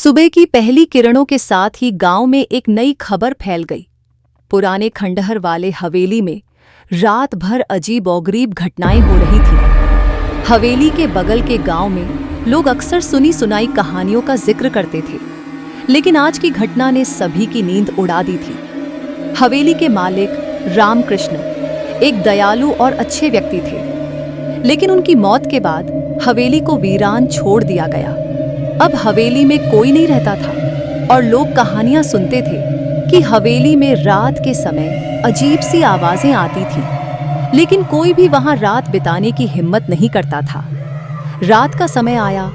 सुबह की पहली किरणों के साथ ही गांव में एक नई खबर फैल गई। पुराने खंडहर वाले हवेली में रात भर अजीब-ओ-गरीब घटनाएं हो रही थी। हवेली के बगल के गांव में लोग अक्सर सुनी सुनाई कहानियों का जिक्र करते थे, लेकिन आज की घटना ने सभी की नींद उड़ा दी थी। हवेली के मालिक रामकृष्ण एक दयालु और अच्छे व्यक्ति थे, लेकिन उनकी मौत के बाद हवेली को वीरान छोड़ दिया गया। अब हवेली में कोई नहीं रहता था और लोग कहानियां सुनते थे कि हवेली में रात के समय अजीब सी आवाजें आती थीं, लेकिन कोई भी वहां रात बिताने की हिम्मत नहीं करता था। रात का समय आया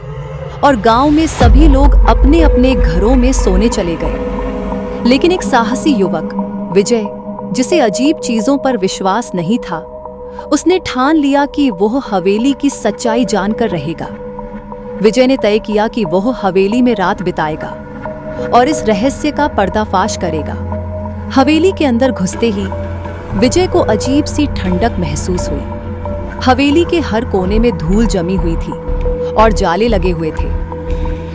और गांव में सभी लोग अपने अपने घरों में सोने चले गए, लेकिन एक साहसी युवक विजय, जिसे अजीब चीजों पर विश्वास नहीं था, उसने ठान लिया कि वह हवेली की सच्चाई जानकर रहेगा। विजय ने तय किया कि वह हवेली में रात बिताएगा और इस रहस्य का पर्दाफाश करेगा। हवेली के अंदर घुसते ही विजय को अजीब सी ठंडक महसूस हुई। हवेली के हर कोने में धूल जमी हुई थी और जाले लगे हुए थे।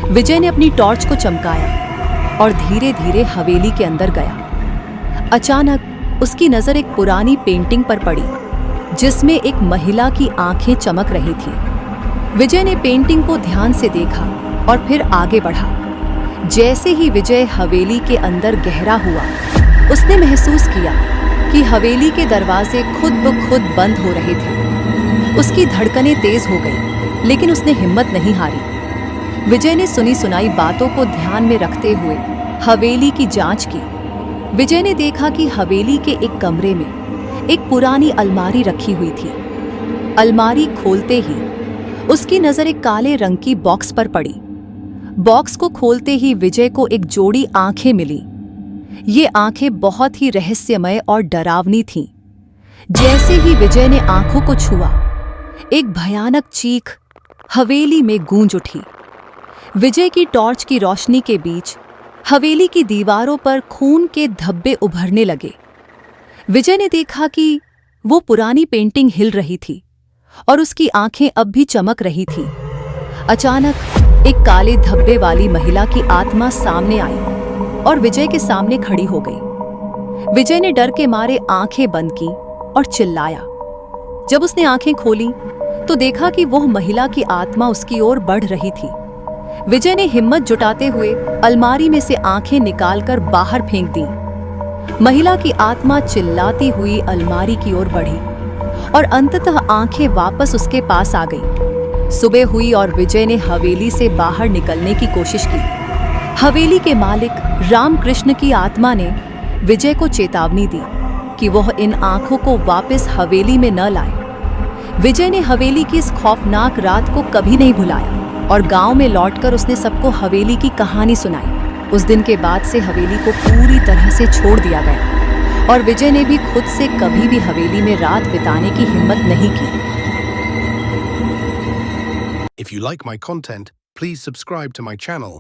विजय ने अपनी टॉर्च को चमकाया और धीरे धीरे हवेली के अंदर गया। अचानक उसकी नजर एक पुरानी पेंटिंग पर पड़ी, जिसमें एक महिला की आंखें चमक रही थी। विजय ने पेंटिंग को ध्यान से देखा और फिर आगे बढ़ा। जैसे ही विजय हवेली के अंदर गहरा हुआ, उसने महसूस किया कि हवेली के दरवाजे खुद ब खुद बंद हो रहे थे। उसकी धड़कनें तेज हो गई, लेकिन उसने हिम्मत नहीं हारी। विजय ने सुनी सुनाई बातों को ध्यान में रखते हुए हवेली की जांच की। विजय ने देखा कि हवेली के एक कमरे में एक पुरानी अलमारी रखी हुई थी। अलमारी खोलते ही उसकी नजर एक काले रंग की बॉक्स पर पड़ी। बॉक्स को खोलते ही विजय को एक जोड़ी आंखें मिली। ये आंखें बहुत ही रहस्यमय और डरावनी थीं। जैसे ही विजय ने आंखों को छुआ, एक भयानक चीख हवेली में गूंज उठी। विजय की टॉर्च की रोशनी के बीच हवेली की दीवारों पर खून के धब्बे उभरने लगे। विजय ने देखा कि वो पुरानी पेंटिंग हिल रही थी और उसकी आंखें अब भी चमक रही थी। अचानक एक काले धब्बे वाली महिला की आत्मा सामने आई और विजय के सामने खड़ी हो गई। विजय ने डर के मारे आंखें बंद की और चिल्लाया। जब उसने आंखें खोली तो देखा कि वह महिला की आत्मा उसकी ओर बढ़ रही थी। विजय ने हिम्मत जुटाते हुए अलमारी में से आंखें निकालकर बाहर फेंक दी। महिला की आत्मा चिल्लाती हुई अलमारी की ओर बढ़ी और अंततः आंखें वापस उसके पास आ गई। सुबह हुई और विजय ने हवेली से बाहर निकलने की कोशिश की। हवेली के मालिक रामकृष्ण की आत्मा ने विजय को चेतावनी दी कि वह इन आंखों को वापस हवेली में न लाए। विजय ने हवेली की इस खौफनाक रात को कभी नहीं भुलाया और गांव में लौटकर उसने सबको हवेली की कहानी सुनाई। उस दिन के बाद से हवेली को पूरी तरह से छोड़ दिया गया और विजय ने भी खुद से कभी भी हवेली में रात बिताने की हिम्मत नहीं की। If you like my content, please subscribe to my channel.